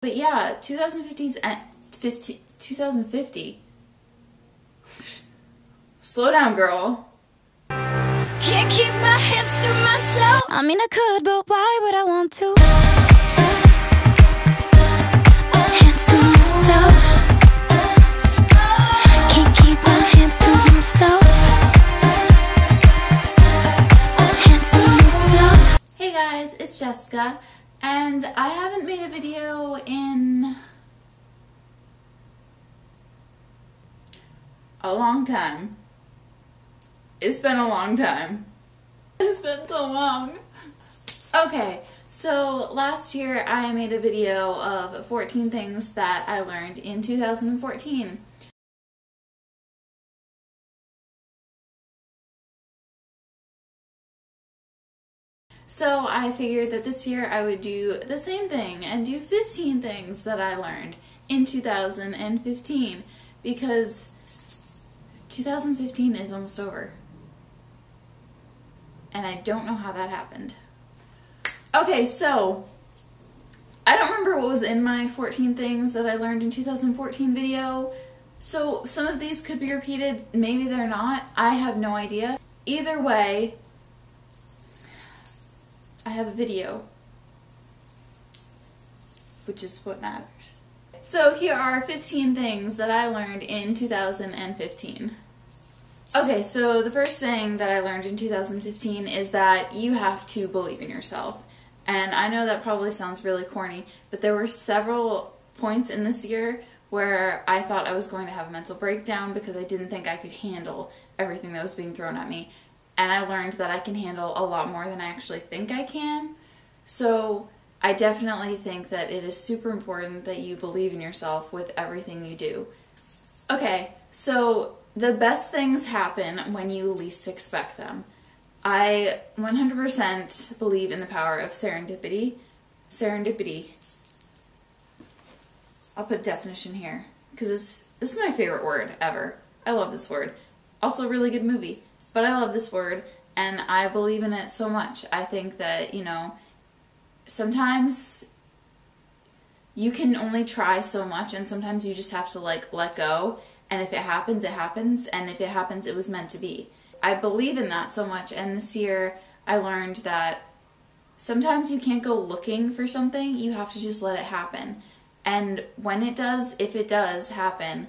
But yeah, 2050. Slow down, girl. Can't keep my hands to myself. I mean I could, but why would I want to? Hands to myself. Can't keep my hands to myself. Hands to myself. Hey guys, it's Jessica, and I haven't made a video in a long time. It's been a long time. It's been so long. Okay, so last year I made a video of 14 things that I learned in 2014. So I figured that this year I would do the same thing and do 15 things that I learned in 2015, because 2015 is almost over. And I don't know how that happened. Okay, so I don't remember what was in my 14 things that I learned in 2014 video. So some of these could be repeated, maybe they're not. I have no idea. Either way, I have a video, which is what matters. So here are 15 things that I learned in 2015. Okay, so the first thing that I learned in 2015 is that you have to believe in yourself. And I know that probably sounds really corny, but there were several points in this year where I thought I was going to have a mental breakdown because I didn't think I could handle everything that was being thrown at me. And I learned that I can handle a lot more than I actually think I can. So I definitely think that it is super important that you believe in yourself with everything you do. Okay, so the best things happen when you least expect them. I 100% believe in the power of serendipity. Serendipity. I'll put definition here, because this is my favorite word ever. I love this word. Also a really good movie, but I love this word, and I believe in it so much. I think that, you know, sometimes you can only try so much, and sometimes you just have to, like, let go. And if it happens, it happens. And if it happens, it was meant to be. I believe in that so much. And this year, I learned that sometimes you can't go looking for something. You have to just let it happen. And when it does, if it does happen,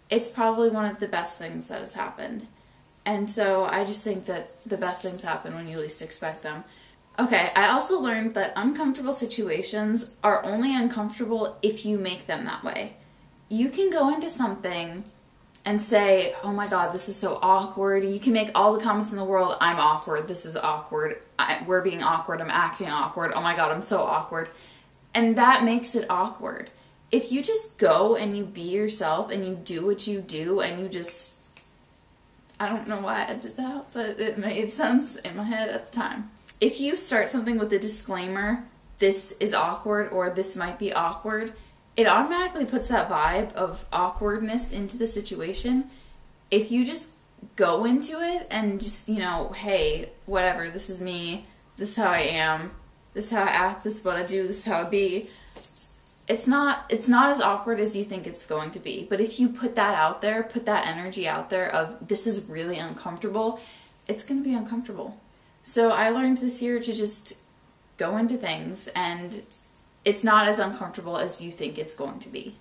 it's probably one of the best things that has happened. And so I just think that the best things happen when you least expect them. Okay, I also learned that uncomfortable situations are only uncomfortable if you make them that way. You can go into something and say, oh my god, this is so awkward. You can make all the comments in the world, I'm awkward, this is awkward, we're being awkward, I'm acting awkward, oh my god, I'm so awkward. And that makes it awkward. If you just go and you be yourself and you do what you do and you just, I don't know why I did that, but it made sense in my head at the time. If you start something with a disclaimer, this is awkward or this might be awkward, it automatically puts that vibe of awkwardness into the situation. If you just go into it and just, you know, hey, whatever, this is me, this is how I am, this is how I act, this is what I do, this is how I be, it's not as awkward as you think it's going to be. But if you put that out there, put that energy out there of this is really uncomfortable, it's going to be uncomfortable. So I learned this year to just go into things and it's not as uncomfortable as you think it's going to be.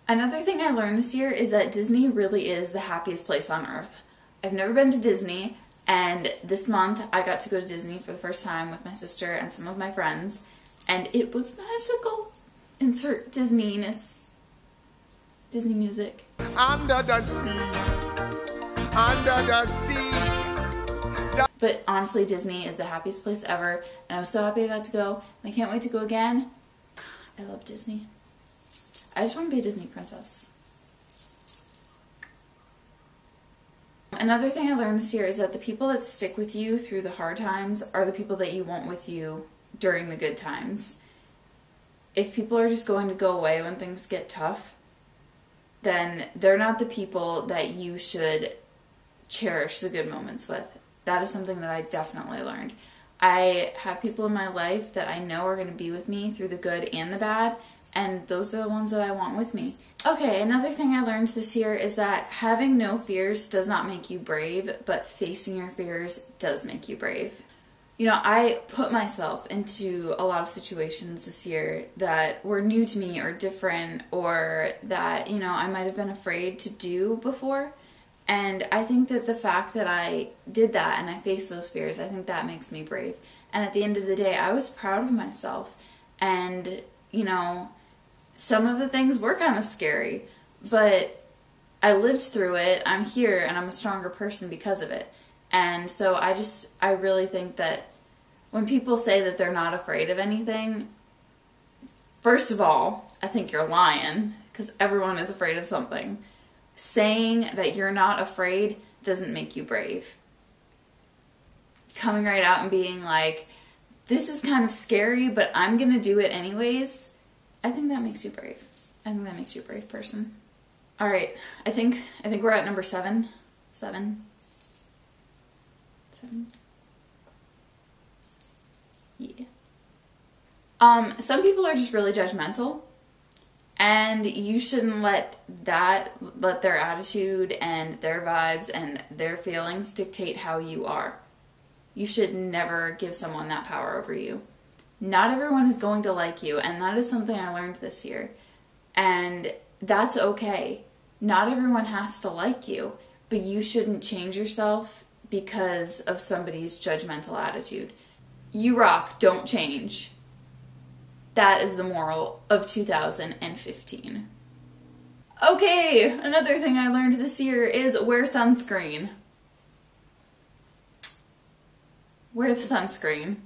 Another thing I learned this year is that Disney really is the happiest place on earth. I've never been to Disney, and this month I got to go to Disney for the first time with my sister and some of my friends, and it was magical. Insert Disney-ness. Disney music. Under the sea. But honestly, Disney is the happiest place ever, and I was so happy I got to go, and I can't wait to go again. I love Disney. I just want to be a Disney princess. Another thing I learned this year is that the people that stick with you through the hard times are the people that you want with you during the good times. If people are just going to go away when things get tough, then they're not the people that you should cherish the good moments with. That is something that I definitely learned. I have people in my life that I know are going to be with me through the good and the bad, And those are the ones that I want with me. Okay, another thing I learned this year is that having no fears does not make you brave, but facing your fears does make you brave. You know, I put myself into a lot of situations this year that were new to me or different, or that, you know, I might have been afraid to do before. And I think that the fact that I did that and I faced those fears, I think that makes me brave. And at the end of the day, I was proud of myself. And, you know, some of the things were kind of scary, but I lived through it. I'm here and I'm a stronger person because of it. And so I really think that when people say that they're not afraid of anything, first of all, I think you're lying, because everyone is afraid of something. Saying that you're not afraid doesn't make you brave. Coming right out and being like, this is kind of scary, but I'm going to do it anyways, I think that makes you brave. I think that makes you a brave person. All right, I think we're at number 7. 7. Yeah. Some people are just really judgmental, and you shouldn't let their attitude and their vibes and their feelings dictate how you are. You should never give someone that power over you. Not everyone is going to like you, and that is something I learned this year. And that's okay. Not everyone has to like you, but you shouldn't change yourself because of somebody's judgmental attitude. You rock, don't change. That is the moral of 2015. Okay, another thing I learned this year is wear sunscreen. Wear the sunscreen.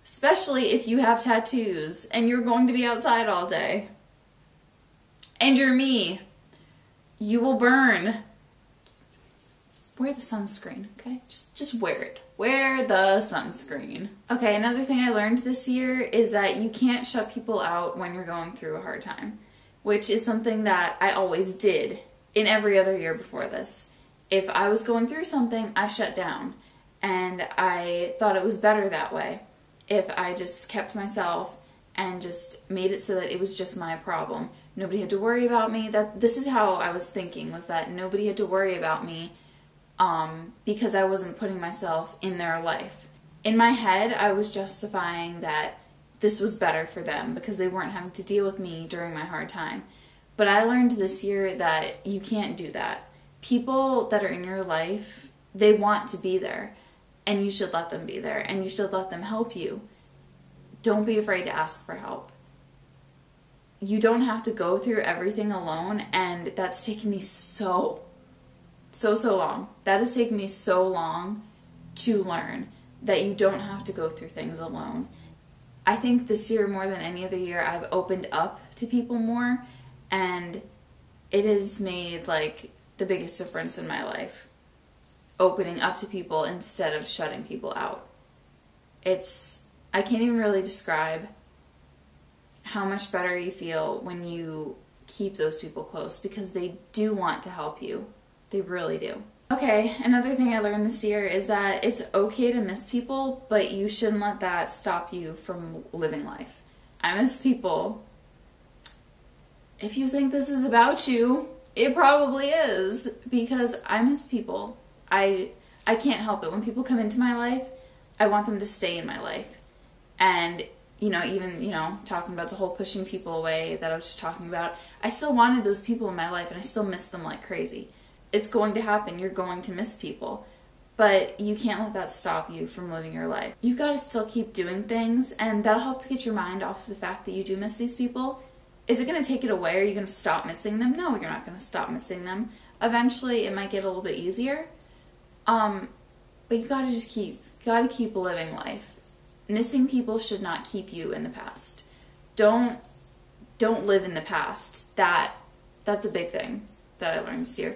Especially if you have tattoos and you're going to be outside all day. And you're me. You will burn. Wear the sunscreen, okay? Just wear it. Wear the sunscreen. Okay, another thing I learned this year is that you can't shut people out when you're going through a hard time, which is something that I always did in every other year before this. If I was going through something, I shut down, and I thought it was better that way. If I just kept to myself and just made it so that it was just my problem. Nobody had to worry about me. This is how I was thinking, was that nobody had to worry about me because I wasn't putting myself in their life. In my head, I was justifying that this was better for them because they weren't having to deal with me during my hard time. But I learned this year that you can't do that. People that are in your life, they want to be there, and you should let them be there, and you should let them help you. Don't be afraid to ask for help. You don't have to go through everything alone, and that's taken me so long. That has taken me so long to learn that you don't have to go through things alone. I think this year, more than any other year, I've opened up to people more, and it has made like the biggest difference in my life. Opening up to people instead of shutting people out. I can't even really describe how much better you feel when you keep those people close, because they do want to help you. They really do. Okay, another thing I learned this year is that it's okay to miss people, but you shouldn't let that stop you from living life. I miss people. If you think this is about you, it probably is, because I miss people. I can't help it. When people come into my life, I want them to stay in my life. And, even, talking about the whole pushing people away that I was just talking about, I still wanted those people in my life, and I still miss them like crazy. It's going to happen. You're going to miss people. But you can't let that stop you from living your life. You've got to still keep doing things, and that'll help to get your mind off the fact that you do miss these people. Is it going to take it away? Are you going to stop missing them? No, you're not going to stop missing them. Eventually, it might get a little bit easier. But you gotta keep living life. Missing people should not keep you in the past. Don't live in the past. That's a big thing that I learned this year.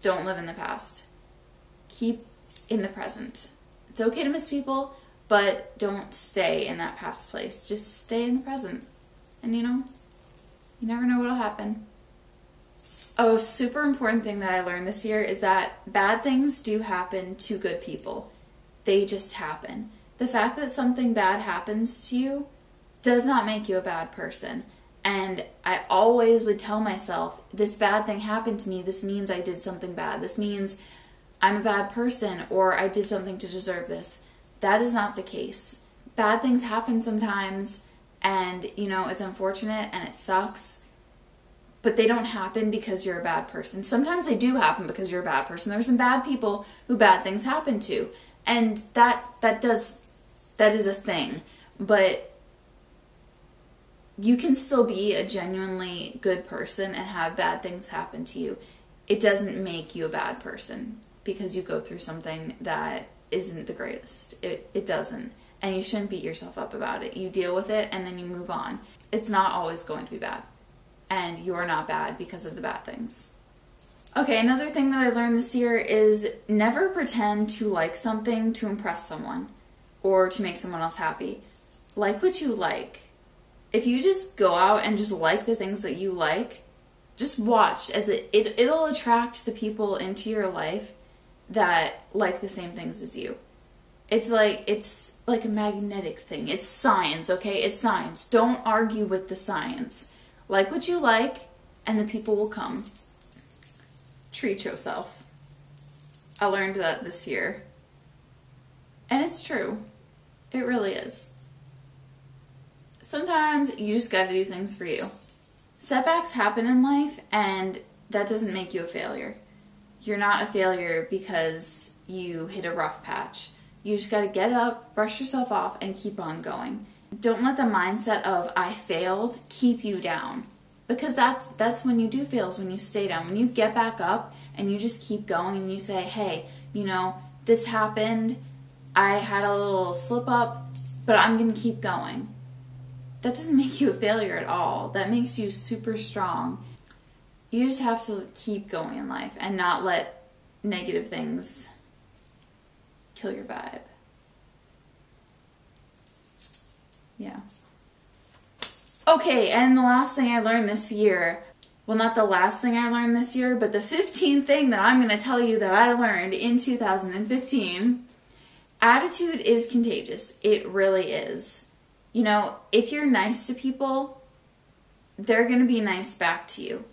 Don't live in the past. Keep in the present. It's okay to miss people, but don't stay in that past place. Just stay in the present. And you never know what'll happen. Oh, super important thing that I learned this year is that bad things do happen to good people. They just happen. The fact that something bad happens to you does not make you a bad person. And I always would tell myself, this bad thing happened to me. This means I did something bad. This means I'm a bad person, or I did something to deserve this. That is not the case. Bad things happen sometimes, and, you know, it's unfortunate and it sucks, but they don't happen because you're a bad person. Sometimes they do happen because you're a bad person. There's some bad people who bad things happen to, and that is a thing. But you can still be a genuinely good person and have bad things happen to you. It doesn't make you a bad person because you go through something that isn't the greatest. It doesn't. And you shouldn't beat yourself up about it. You deal with it and then you move on. It's not always going to be bad. And you're not bad because of the bad things. Okay, another thing that I learned this year is never pretend to like something to impress someone or to make someone else happy. Like what you like. If you just go out and just like the things that you like, just watch as it'll attract the people into your life that like the same things as you. It's like a magnetic thing. It's science, okay? It's science. Don't argue with the science. Like what you like, and the people will come. Treat yourself. I learned that this year. And it's true. It really is. Sometimes you just gotta do things for you. Setbacks happen in life, and that doesn't make you a failure. You're not a failure because you hit a rough patch. You just gotta get up, brush yourself off, and keep on going. Don't let the mindset of I failed keep you down. Because that's when you do fail, is when you stay down. When you get back up and you just keep going and you say, hey, you know, this happened, I had a little slip up, but I'm gonna keep going. That doesn't make you a failure at all. That makes you super strong. You just have to keep going in life and not let negative things kill your vibe. Yeah. Okay, and the last thing I learned this year, well, not the last thing I learned this year, but the 15th thing that I'm going to tell you that I learned in 2015, attitude is contagious. It really is. You know, if you're nice to people, they're going to be nice back to you.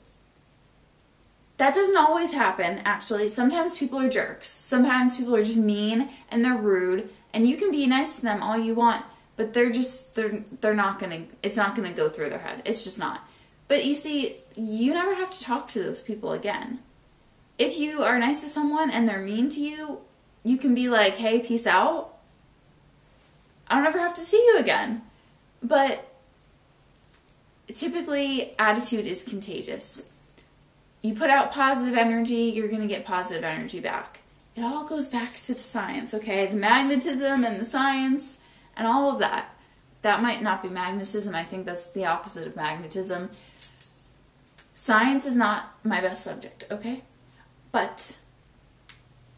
That doesn't always happen, actually. Sometimes people are jerks. Sometimes people are just mean and they're rude, and you can be nice to them all you want, but they're not going to, it's not going to go through their head. It's just not. But you see, you never have to talk to those people again. If you are nice to someone and they're mean to you, you can be like, hey, peace out. I don't ever have to see you again. But typically, attitude is contagious. You put out positive energy, you're going to get positive energy back. It all goes back to the science, okay? The magnetism and the science and all of that. That might not be magnetism. I think that's the opposite of magnetism. Science is not my best subject, okay? But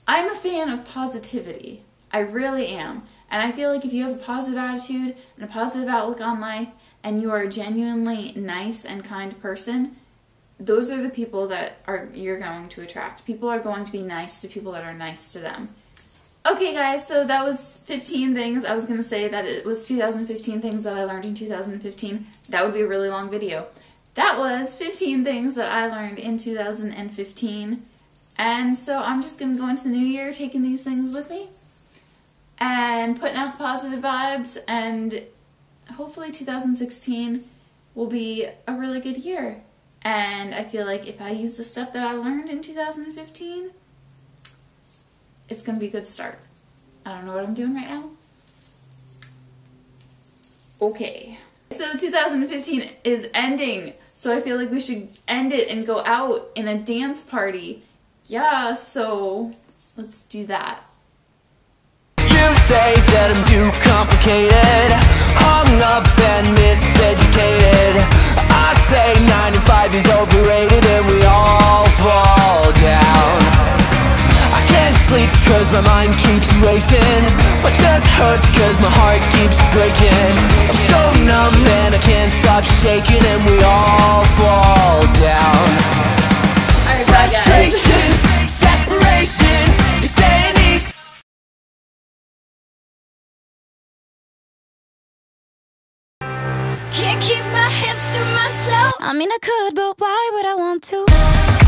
I'm a fan of positivity. I really am. And I feel like if you have a positive attitude and a positive outlook on life, and you are a genuinely nice and kind person, those are the people that you're going to attract. People are going to be nice to people that are nice to them. Okay, guys, so that was 15 things. I was going to say that it was 2015 things that I learned in 2015. That would be a really long video. That was 15 things that I learned in 2015. And so I'm just going to go into the new year taking these things with me and putting out positive vibes, and hopefully 2016 will be a really good year. And I feel like if I use the stuff that I learned in 2015, it's going to be a good start. I don't know what I'm doing right now. Okay. So 2015 is ending, so I feel like we should end it and go out in a dance party. Yeah, so let's do that. You say that I'm too complicated, hung up and miseducated. I say 95 is overrated and we all fall down. I can't sleep cause my mind keeps racing. My chest hurts cause my heart keeps breaking. I'm so numb and I can't stop shaking and we all fall down. Frustration, desperation, you say it needs. Can't keep my hands to myself. I mean, I could, but why would I want to?